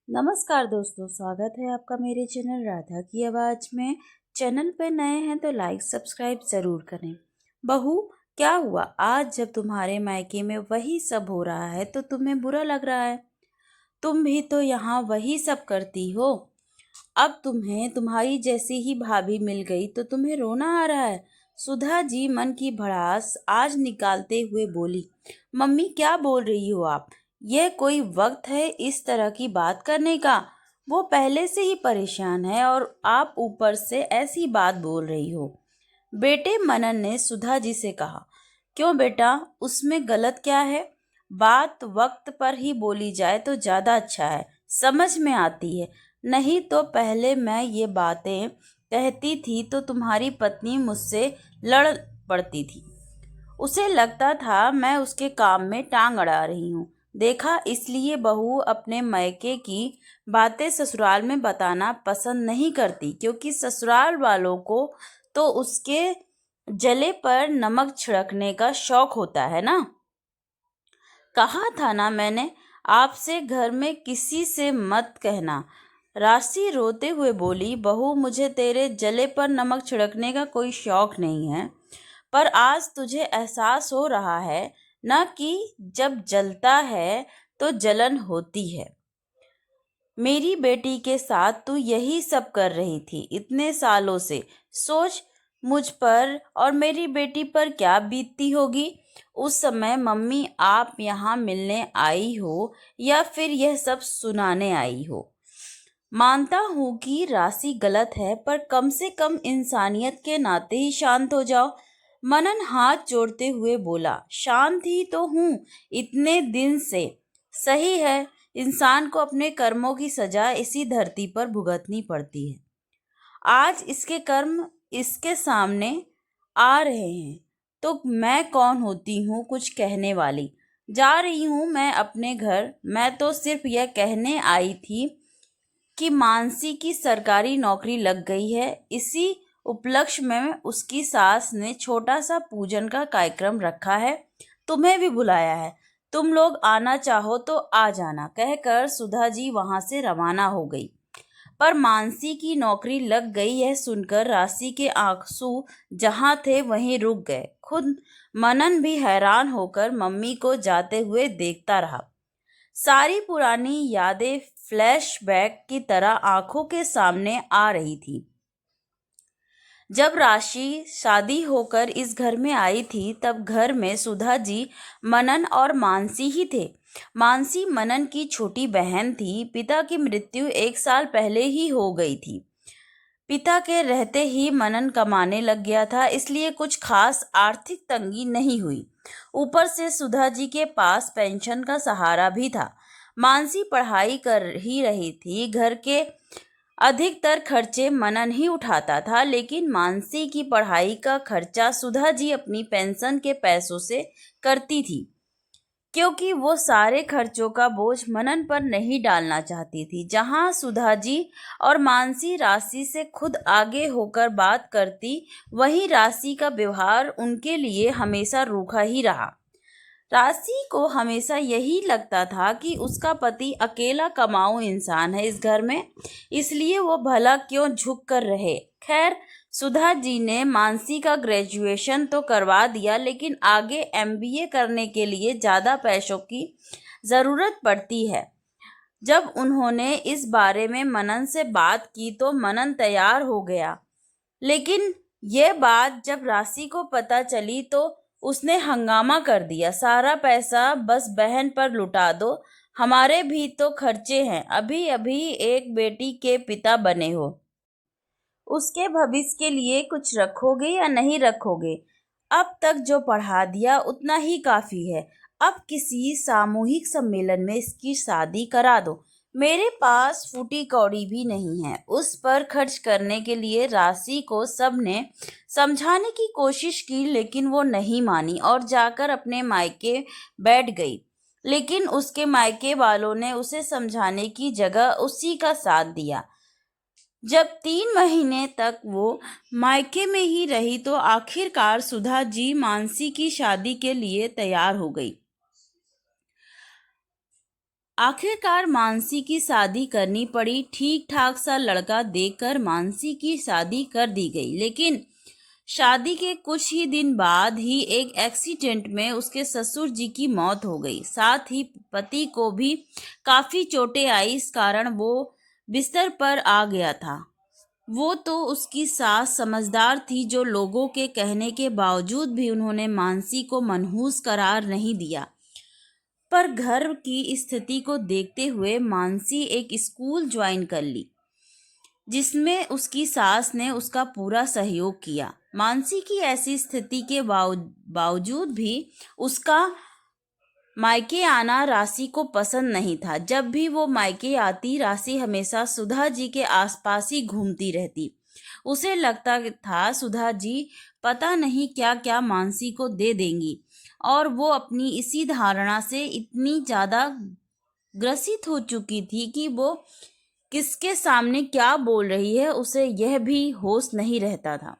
नमस्कार दोस्तों, स्वागत है आपका मेरे चैनल राधा की आवाज़ में। चैनल पे नए हैं तो लाइक सब्सक्राइब ज़रूर करें। बहू, क्या हुआ? आज जब तुम्हारे मायके में वही सब हो रहा है तो तुम्हें बुरा लग रहा है? तुम भी तो यहाँ वही सब करती हो। अब तुम्हें तुम्हारी जैसी ही भाभी मिल गई तो तुम्हें रोना आ रहा है। सुधा जी मन की भड़ास आज निकालते हुए बोली, मम्मी क्या बोल रही हो आप? यह कोई वक्त है इस तरह की बात करने का? वो पहले से ही परेशान है और आप ऊपर से ऐसी बात बोल रही हो। बेटे मनन ने सुधा जी से कहा, क्यों बेटा, उसमें गलत क्या है? बात वक्त पर ही बोली जाए तो ज़्यादा अच्छा है, समझ में आती है। नहीं तो पहले मैं ये बातें कहती थी तो तुम्हारी पत्नी मुझसे लड़ पड़ती थी। उसे लगता था मैं उसके काम में टांग अड़ा रही हूँ। देखा, इसलिए बहू अपने मायके की बातें ससुराल में बताना पसंद नहीं करती, क्योंकि ससुराल वालों को तो उसके जले पर नमक छिड़कने का शौक होता है ना। कहा था ना मैंने आपसे, घर में किसी से मत कहना। राशि रोते हुए बोली, बहू मुझे तेरे जले पर नमक छिड़कने का कोई शौक नहीं है, पर आज तुझे एहसास हो रहा है ना कि जब जलता है तो जलन होती है। मेरी बेटी के साथ तू यही सब कर रही थी इतने सालों से। सोच मुझ पर और मेरी बेटी पर क्या बीतती होगी। उस समय मम्मी आप यहाँ मिलने आई हो या फिर यह सब सुनाने आई हो। मानता हूँ कि राशि गलत है, पर कम से कम इंसानियत के नाते ही शांत हो जाओ। मनन हाथ जोड़ते हुए बोला, शांत ही तो हूँ इतने दिन से। सही है, इंसान को अपने कर्मों की सजा इसी धरती पर भुगतनी पड़ती है। आज इसके कर्म इसके सामने आ रहे हैं तो मैं कौन होती हूँ कुछ कहने वाली। जा रही हूँ मैं अपने घर। मैं तो सिर्फ यह कहने आई थी कि मानसी की सरकारी नौकरी लग गई है। इसी उपलक्ष्य में उसकी सास ने छोटा सा पूजन का कार्यक्रम रखा है। तुम्हें भी बुलाया है, तुम लोग आना चाहो तो आ जाना, कहकर सुधा जी वहां से रवाना हो गई। पर मानसी की नौकरी लग गई यह सुनकर राशि के आंसू जहां थे वहीं रुक गए। खुद मनन भी हैरान होकर मम्मी को जाते हुए देखता रहा। सारी पुरानी यादें फ्लैशबैक की तरह आंखों के सामने आ रही थी। जब राशि शादी होकर इस घर में आई थी तब घर में सुधा जी, मनन और मानसी ही थे। मानसी मनन की छोटी बहन थी। पिता की मृत्यु 1 साल पहले ही हो गई थी। पिता के रहते ही मनन कमाने लग गया था, इसलिए कुछ खास आर्थिक तंगी नहीं हुई। ऊपर से सुधा जी के पास पेंशन का सहारा भी था। मानसी पढ़ाई कर ही रही थी। घर के अधिकतर खर्चे मनन ही उठाता था, लेकिन मानसी की पढ़ाई का खर्चा सुधा जी अपनी पेंशन के पैसों से करती थी, क्योंकि वो सारे खर्चों का बोझ मनन पर नहीं डालना चाहती थी। जहां सुधा जी और मानसी राशि से खुद आगे होकर बात करती, वहीं राशि का व्यवहार उनके लिए हमेशा रूखा ही रहा। राशि को हमेशा यही लगता था कि उसका पति अकेला कमाऊ इंसान है इस घर में, इसलिए वो भला क्यों झुक कर रहे। खैर, सुधा जी ने मानसी का ग्रेजुएशन तो करवा दिया, लेकिन आगे एमबीए करने के लिए ज़्यादा पैसों की ज़रूरत पड़ती है। जब उन्होंने इस बारे में मनन से बात की तो मनन तैयार हो गया, लेकिन यह बात जब राशि को पता चली तो उसने हंगामा कर दिया। सारा पैसा बस बहन पर लुटा दो, हमारे भी तो खर्चे हैं। अभी अभी एक बेटी के पिता बने हो, उसके भविष्य के लिए कुछ रखोगे या नहीं रखोगे? अब तक जो पढ़ा दिया उतना ही काफी है। अब किसी सामूहिक सम्मेलन में इसकी शादी करा दो। मेरे पास फूटी कौड़ी भी नहीं है उस पर खर्च करने के लिए। राशि को सबने समझाने की कोशिश की, लेकिन वो नहीं मानी और जाकर अपने मायके बैठ गई। लेकिन उसके मायके वालों ने उसे समझाने की जगह उसी का साथ दिया। जब 3 महीने तक वो मायके में ही रही तो आखिरकार सुधा जी मानसी की शादी के लिए तैयार हो गई। आखिरकार मानसी की शादी करनी पड़ी। ठीक ठाक सा लड़का देखकर मानसी की शादी कर दी गई, लेकिन शादी के कुछ ही दिन बाद ही एक एक्सीडेंट में उसके ससुर जी की मौत हो गई। साथ ही पति को भी काफी चोटें आई। इस कारण वो बिस्तर पर आ गया था। वो तो उसकी सास समझदार थी, जो लोगों के कहने के बावजूद भी उन्होंने मानसी को मनहूस करार नहीं दिया। पर घर की स्थिति को देखते हुए मानसी एक स्कूल ज्वाइन कर ली, जिसमें उसकी सास ने उसका पूरा सहयोग किया। मानसी की ऐसी स्थिति के बावजूद भी उसका मायके आना राशि को पसंद नहीं था। जब भी वो मायके आती, राशि हमेशा सुधा जी के आसपास ही घूमती रहती। उसे लगता था सुधा जी पता नहीं क्या क्या मानसी को दे देंगी, और वो अपनी इसी धारणा से इतनी ज़्यादा ग्रसित हो चुकी थी कि वो किसके सामने क्या बोल रही है उसे यह भी होश नहीं रहता था।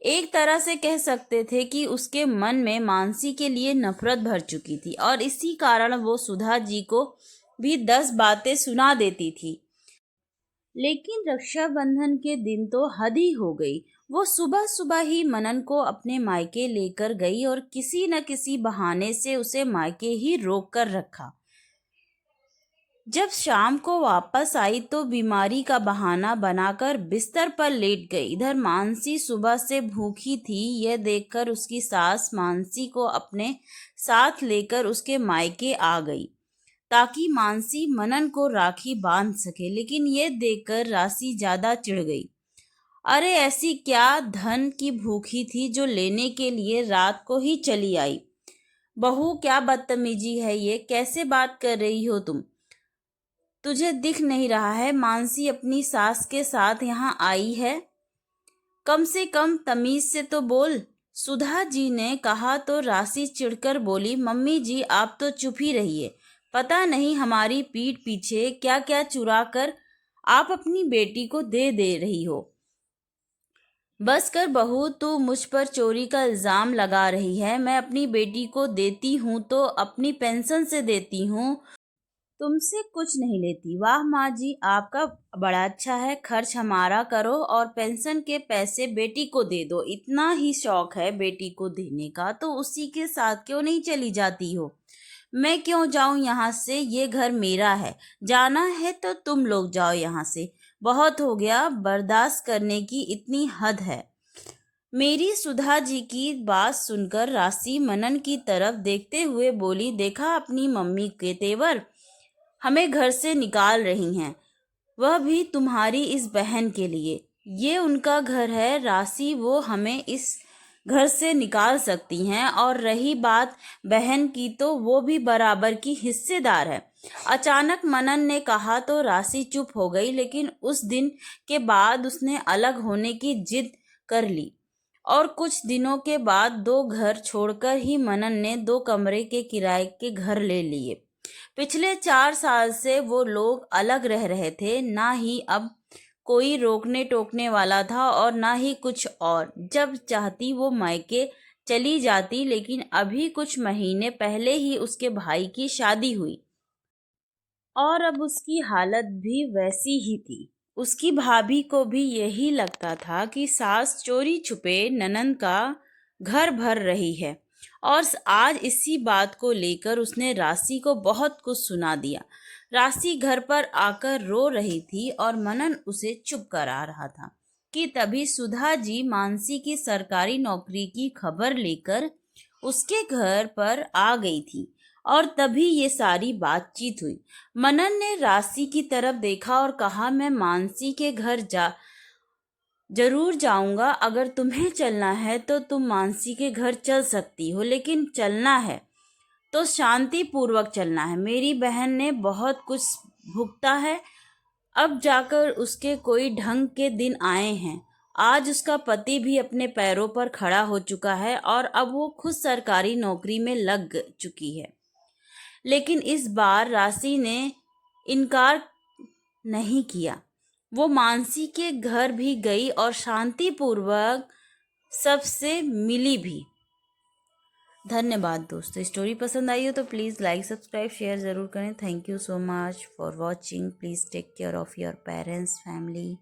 एक तरह से कह सकते थे कि उसके मन में मानसी के लिए नफरत भर चुकी थी, और इसी कारण वो सुधा जी को भी 10 बातें सुना देती थी। लेकिन रक्षाबंधन के दिन तो हद ही हो गई। वो सुबह सुबह ही मनन को अपने मायके लेकर गई और किसी न किसी बहाने से उसे मायके ही रोक कर रखा। जब शाम को वापस आई तो बीमारी का बहाना बनाकर बिस्तर पर लेट गई। इधर मानसी सुबह से भूखी थी। यह देखकर उसकी सास मानसी को अपने साथ लेकर उसके मायके आ गई, ताकि मानसी मनन को राखी बांध सके। लेकिन यह देखकर राशि ज्यादा चिढ़ गई। अरे ऐसी क्या धन की भूखी थी जो लेने के लिए रात को ही चली आई? बहू, क्या बदतमीजी है ये? कैसे बात कर रही हो तुम? तुझे दिख नहीं रहा है मानसी अपनी सास के साथ यहाँ आई है? कम से कम तमीज से तो बोल। सुधा जी ने कहा तो राशि चिढ़कर बोली, मम्मी जी आप तो चुप ही रहिए। पता नहीं हमारी पीठ पीछे क्या क्या चुरा कर आप अपनी बेटी को दे रही हो। बस कर बहू, तू मुझ पर चोरी का इल्जाम लगा रही है। मैं अपनी बेटी को देती हूँ तो अपनी पेंशन से देती हूँ, तुमसे कुछ नहीं लेती। वाह माँ जी, आपका बड़ा अच्छा है। खर्च हमारा करो और पेंशन के पैसे बेटी को दे दो। इतना ही शौक है बेटी को देने का तो उसी के साथ क्यों नहीं चली जाती हो? मैं क्यों जाऊं यहाँ से? ये घर मेरा है। जाना है तो तुम लोग जाओ यहाँ से। बहुत हो गया, बर्दाश्त करने की इतनी हद है। मेरी सुधा जी की बात सुनकर राशि मनन की तरफ देखते हुए बोली, देखा अपनी मम्मी के तेवर, हमें घर से निकाल रही हैं, वह भी तुम्हारी इस बहन के लिए। ये उनका घर है राशि, वो हमें इस घर से निकाल सकती हैं। और रही बात बहन की, तो वो भी बराबर की हिस्सेदार है। अचानक मनन ने कहा तो राशि चुप हो गई, लेकिन उस दिन के बाद उसने अलग होने की जिद कर ली। और कुछ दिनों के बाद 2 घर छोड़कर ही मनन ने 2 कमरे के किराए के घर ले लिए। पिछले 4 साल से वो लोग अलग रह रहे थे। ना ही अब कोई रोकने टोकने वाला था और ना ही कुछ और। जब चाहती वो मायके चली जाती, लेकिन अभी कुछ महीने पहले ही उसके भाई की शादी हुई और अब उसकी हालत भी वैसी ही थी। उसकी भाभी को भी यही लगता था कि सास चोरी छुपे ननंद का घर भर रही है, और आज इसी बात को लेकर उसने राशि को बहुत कुछ सुना दिया। राशि घर पर आकर रो रही थी और मनन उसे चुप करा रहा था कि तभी सुधा जी मानसी की सरकारी नौकरी की खबर लेकर उसके घर पर आ गई थी, और तभी ये सारी बातचीत हुई। मनन ने राशि की तरफ देखा और कहा, मैं मानसी के घर जरूर जाऊंगा। अगर तुम्हें चलना है तो तुम मानसी के घर चल सकती हो, लेकिन चलना है तो शांति पूर्वक चलना है। मेरी बहन ने बहुत कुछ भुगता है, अब जाकर उसके कोई ढंग के दिन आए हैं। आज उसका पति भी अपने पैरों पर खड़ा हो चुका है और अब वो खुद सरकारी नौकरी में लग चुकी है। लेकिन इस बार राशि ने इनकार नहीं किया। वो मानसी के घर भी गई और शांतिपूर्वक सबसे मिली भी। धन्यवाद दोस्तों। स्टोरी पसंद आई हो तो प्लीज़ लाइक सब्सक्राइब शेयर ज़रूर करें। Thank you so much for watching. Please take care of your parents family.